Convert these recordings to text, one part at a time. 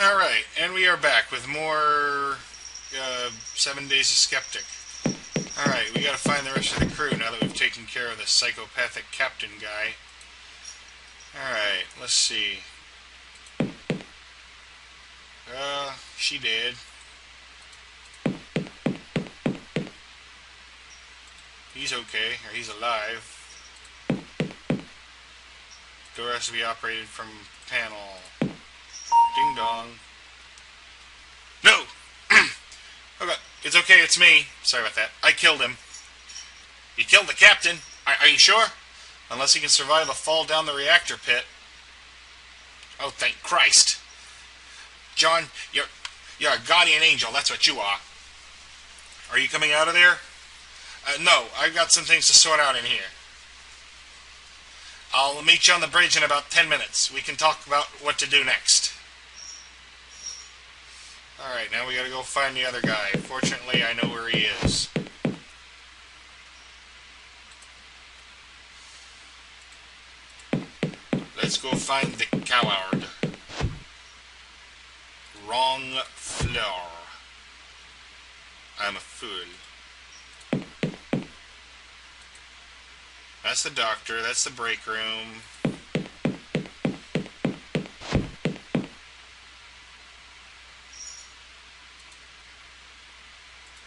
Alright, and we are back with more 7 Days of Skeptic. Alright, we gotta find the rest of the crew now that we've taken care of the psychopathic captain guy. Alright, let's see. She did. He's okay, or he's alive. Door has to be operated from panel. Ding dong. No! Okay, it's okay, it's me. Sorry about that. I killed him. You killed the captain? Are you sure? Unless he can survive a fall down the reactor pit. Oh, thank Christ. John, you're a guardian angel, that's what you are. Are you coming out of there? No, I've got some things to sort out in here. I'll meet you on the bridge in about 10 minutes. We can talk about what to do next. Alright, now we gotta go find the other guy. Fortunately, I know where he is. Let's go find the coward. Wrong floor. I'm a fool. That's the doctor, that's the break room.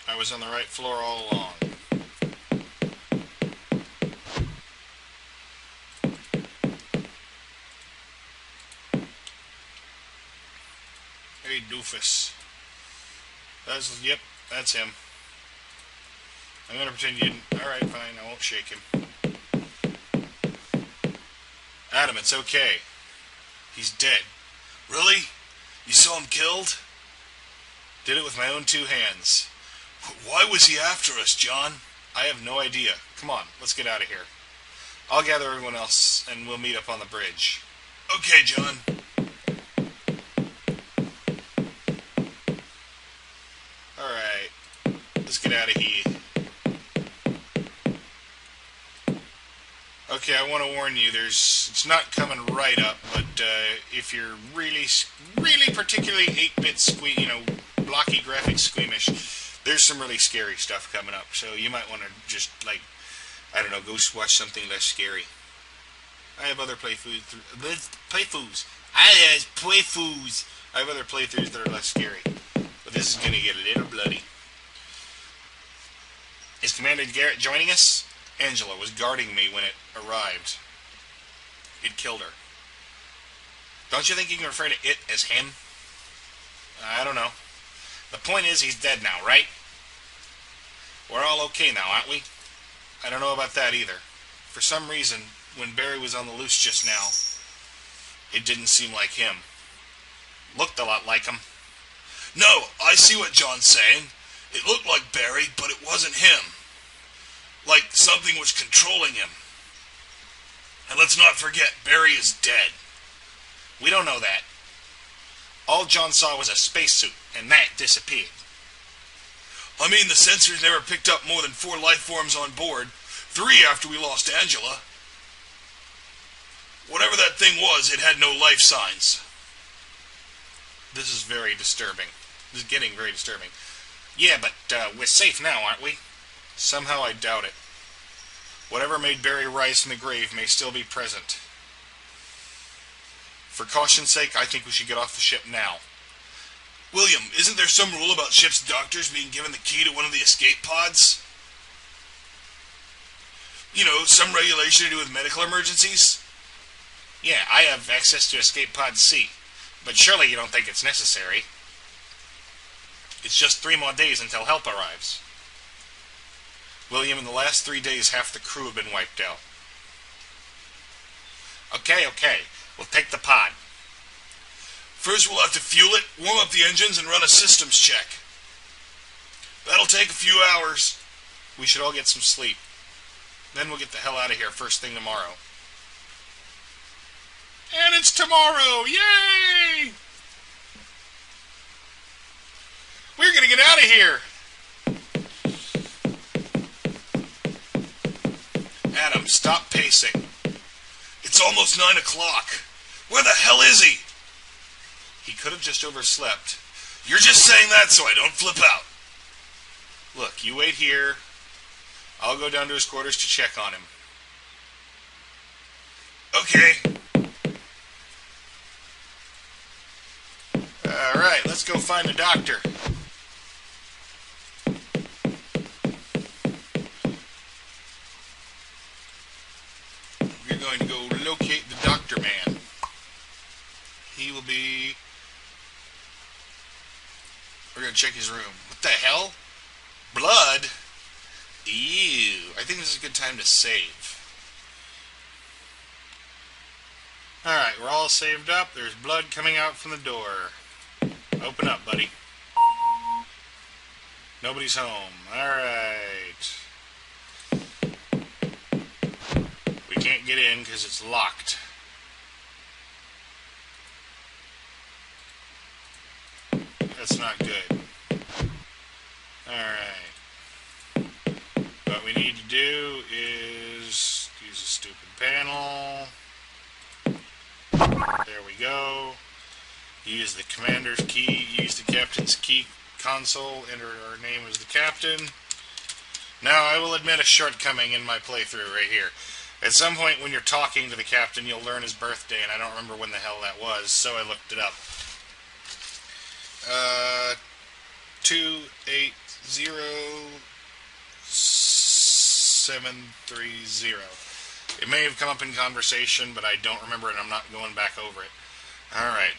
I was on the right floor all along. Hey, doofus. Yep, that's him. I'm gonna pretend you didn't. Alright, fine, I won't shake him. Adam, it's okay. He's dead. Really? You saw him killed? Did it with my own 2 hands. Why was he after us, John? I have no idea. Come on, let's get out of here. I'll gather everyone else, and we'll meet up on the bridge. Okay, John. Alright, let's get out of here. Okay, I want to warn you, it's not coming right up, but if you're really particularly 8-bit blocky graphics squeamish, there's some really scary stuff coming up, so you might want to just, I don't know, go watch something less scary. I have other playthroughs. I have other playthroughs that are less scary, but this is going to get a little bloody. Is Commander Garrett joining us? Angela was guarding me when it arrived. It killed her. Don't you think you can refer to it as him? I don't know. The point is he's dead now, right? We're all okay now, aren't we? I don't know about that either. For some reason, when Barry was on the loose just now, it didn't seem like him. Looked a lot like him. No, I see what John's saying. It looked like Barry, but it wasn't him. Like something was controlling him. And let's not forget, Barry is dead. We don't know that. All John saw was a spacesuit, and that disappeared. I mean, the sensors never picked up more than 4 life forms on board. 3 after we lost Angela. Whatever that thing was, it had no life signs. This is very disturbing. This is getting very disturbing. Yeah, but we're safe now, aren't we? Somehow I doubt it. Whatever made Barry rise from the grave may still be present. For caution's sake, I think we should get off the ship now. William, isn't there some rule about ship's doctors being given the key to one of the escape pods? You know, some regulation to do with medical emergencies? Yeah, I have access to escape pod C. But surely you don't think it's necessary. It's just 3 more days until help arrives. William, in the last 3 days, half the crew have been wiped out. Okay. We'll take the pod. First we'll have to fuel it, warm up the engines, and run a systems check. That'll take a few hours. We should all get some sleep. Then we'll get the hell out of here first thing tomorrow. And it's tomorrow! Yay! We're gonna get out of here! Adam, stop pacing. It's almost 9 o'clock. Where the hell is he? He could have just overslept. You're just saying that so I don't flip out. Look, you wait here. I'll go down to his quarters to check on him. Okay. Alright, let's go find a doctor. We're going to go locate the doctor man. He will be... We're going to check his room. What the hell? Blood? Ew. I think this is a good time to save. Alright, we're all saved up. There's blood coming out from the door. Open up, buddy. Nobody's home. Alright. We can't get in because it's locked. That's not good. Alright. What we need to do is use a stupid panel. There we go. Use the commander's key, use the captain's key console, enter our name as the captain. Now, I will admit a shortcoming in my playthrough right here. At some point when you're talking to the captain, you'll learn his birthday, and I don't remember when the hell that was, so I looked it up. 280730. It may have come up in conversation, but I don't remember it, and I'm not going back over it. Alright.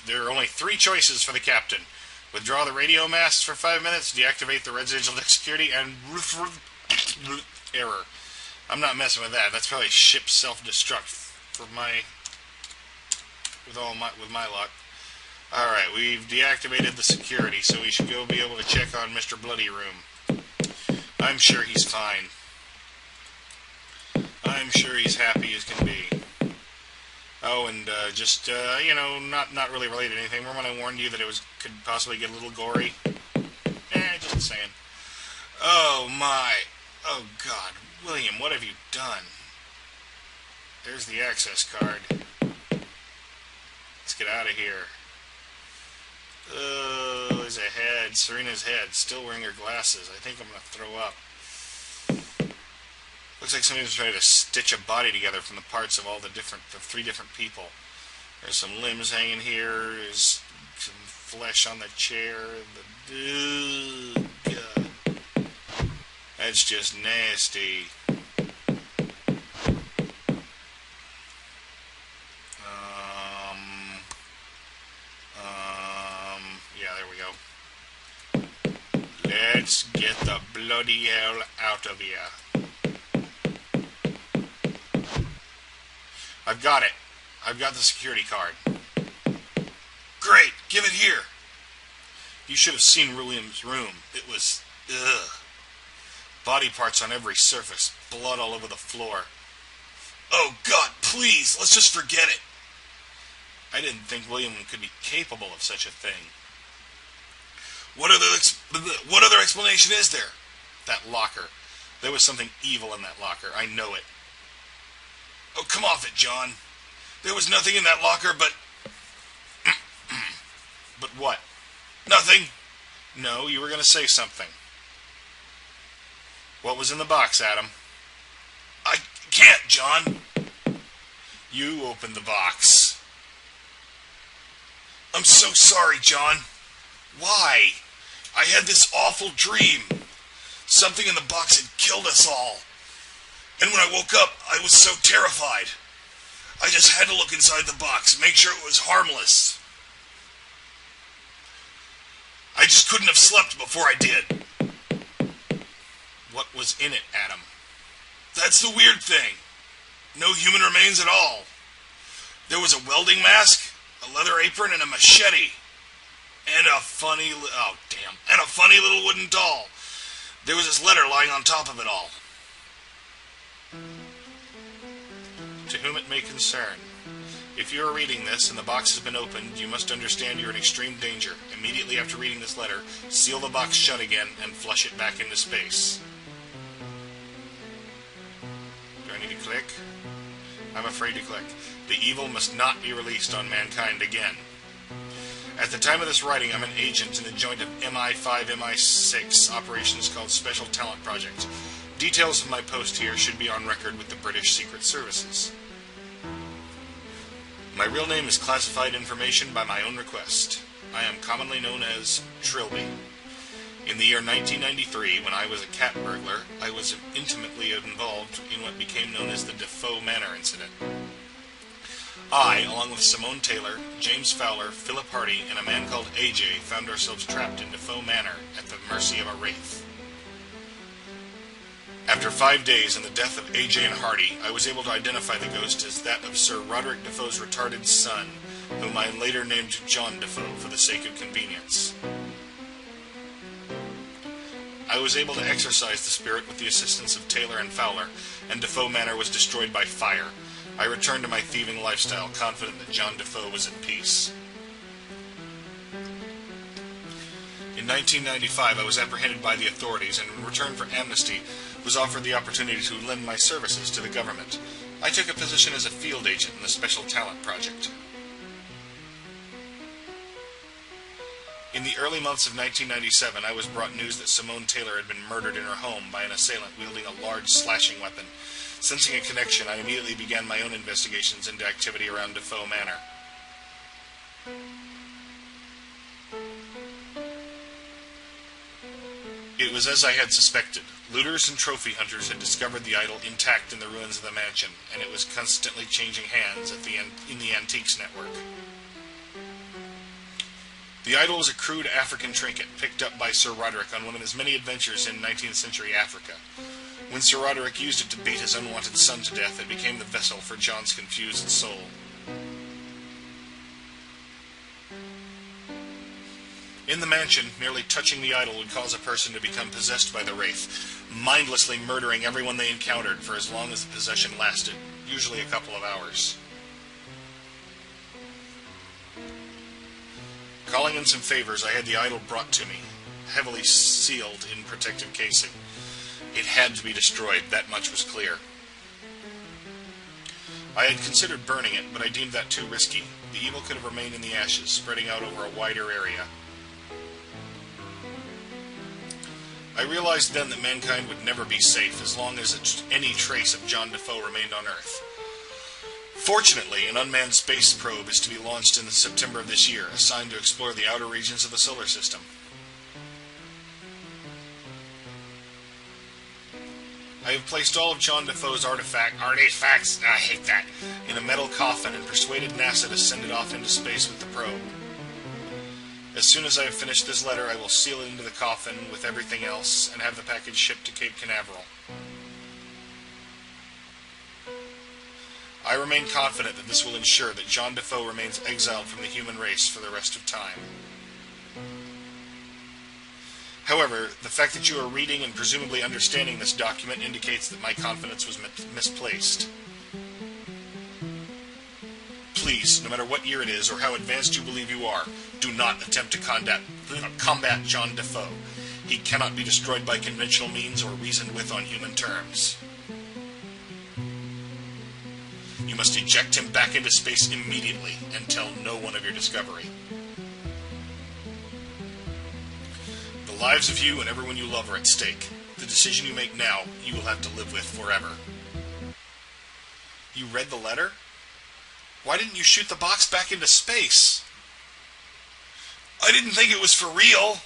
There are only 3 choices for the captain. Withdraw the radio masts for 5 minutes, deactivate the residential security, and... error. I'm not messing with that. That's probably ship self-destruct for my... with my luck. Alright, we've deactivated the security, so we should go be able to check on Mr. Bloody Room. I'm sure he's fine. I'm sure he's happy as can be. Oh, and just, you know, not really related to anything. Remember when I warned you that it could possibly get a little gory? Just saying. Oh, my. Oh, God. William, what have you done? There's the access card. Let's get out of here. Oh, there's a head. Serena's head. Still wearing her glasses. I think I'm going to throw up. Looks like somebody was trying to stitch a body together from the parts of all the 3 different people. There's some limbs hanging here. There's some flesh on the chair. God. That's just nasty. Yeah, there we go. Let's get the bloody hell out of here. I've got it. I've got the security card. Great, give it here. You should have seen William's room. It was... ugh. Body parts on every surface. Blood all over the floor. Oh, God, please, let's just forget it. I didn't think William could be capable of such a thing. What other explanation is there? That locker. There was something evil in that locker. I know it. Oh, come off it, John. There was nothing in that locker but... But what? Nothing. No, you were going to say something. What was in the box, Adam? I can't, John. You opened the box. I'm so sorry, John. Why? I had this awful dream. Something in the box had killed us all. And when I woke up, I was so terrified. I just had to look inside the box, make sure it was harmless. I just couldn't have slept before I did. What was in it, Adam? That's the weird thing. No human remains at all. There was a welding mask, a leather apron, and a machete. And a funny little wooden doll. There was this letter lying on top of it all. To whom it may concern. If you are reading this and the box has been opened, you must understand you are in extreme danger. Immediately after reading this letter, seal the box shut again and flush it back into space. Do I need to click? I'm afraid to click. The evil must not be released on mankind again. At the time of this writing, I'm an agent in the joint of MI5, MI6 operations called Special Talent Project. Details of my post here should be on record with the British Secret Services. My real name is classified information by my own request. I am commonly known as Trilby. In the year 1993, when I was a cat burglar, I was intimately involved in what became known as the Defoe Manor incident. I, along with Simone Taylor, James Fowler, Philip Hardy, and a man called AJ, found ourselves trapped in Defoe Manor at the mercy of a wraith. After 5 days and the death of AJ and Hardy, I was able to identify the ghost as that of Sir Roderick Defoe's retarded son, whom I later named John Defoe for the sake of convenience. I was able to exorcise the spirit with the assistance of Taylor and Fowler, and Defoe Manor was destroyed by fire. I returned to my thieving lifestyle, confident that John Defoe was at peace. In 1995, I was apprehended by the authorities, and in return for amnesty, was offered the opportunity to lend my services to the government. I took a position as a field agent in the Special Talent Project. In the early months of 1997, I was brought news that Simone Taylor had been murdered in her home by an assailant wielding a large slashing weapon. Sensing a connection, I immediately began my own investigations into activity around Defoe Manor. It was as I had suspected. Looters and trophy hunters had discovered the idol intact in the ruins of the mansion, and it was constantly changing hands in the antiques network. The idol was a crude African trinket picked up by Sir Roderick on one of his many adventures in 19th century Africa. When Sir Roderick used it to beat his unwanted son to death, it became the vessel for John's confused soul. In the mansion, merely touching the idol would cause a person to become possessed by the wraith, mindlessly murdering everyone they encountered for as long as the possession lasted, usually a couple of hours. Calling in some favors, I had the idol brought to me, heavily sealed in protective casing. It had to be destroyed, that much was clear. I had considered burning it, but I deemed that too risky. The evil could have remained in the ashes, spreading out over a wider area. I realized then that mankind would never be safe as long as any trace of John Defoe remained on Earth. Fortunately, an unmanned space probe is to be launched in September of this year, assigned to explore the outer regions of the solar system. I have placed all of John Defoe's artifacts, I hate that, in a metal coffin and persuaded NASA to send it off into space with the probe. As soon as I have finished this letter, I will seal it into the coffin with everything else and have the package shipped to Cape Canaveral. I remain confident that this will ensure that John Defoe remains exiled from the human race for the rest of time. However, the fact that you are reading and presumably understanding this document indicates that my confidence was misplaced. Please, no matter what year it is or how advanced you believe you are, do not attempt to combat John Defoe. He cannot be destroyed by conventional means or reasoned with on human terms. You must eject him back into space immediately and tell no one of your discovery. The lives of you and everyone you love are at stake. The decision you make now, you will have to live with forever. You read the letter? Why didn't you shoot the box back into space? I didn't think it was for real.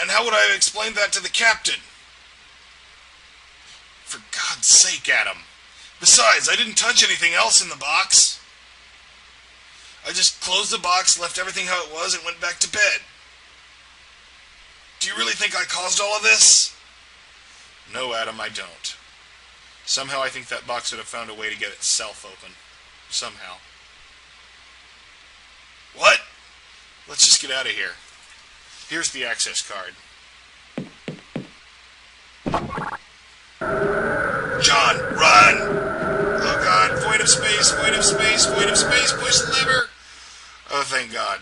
And how would I have explained that to the captain? For God's sake, Adam. Besides, I didn't touch anything else in the box. I just closed the box, left everything how it was, and went back to bed. Do you really think I caused all of this? No, Adam, I don't. Somehow I think that box would have found a way to get itself open. Somehow. What? Let's just get out of here. Here's the access card. John, run! Oh God, void of space, void of space, void of space, push the lever! Oh, thank God.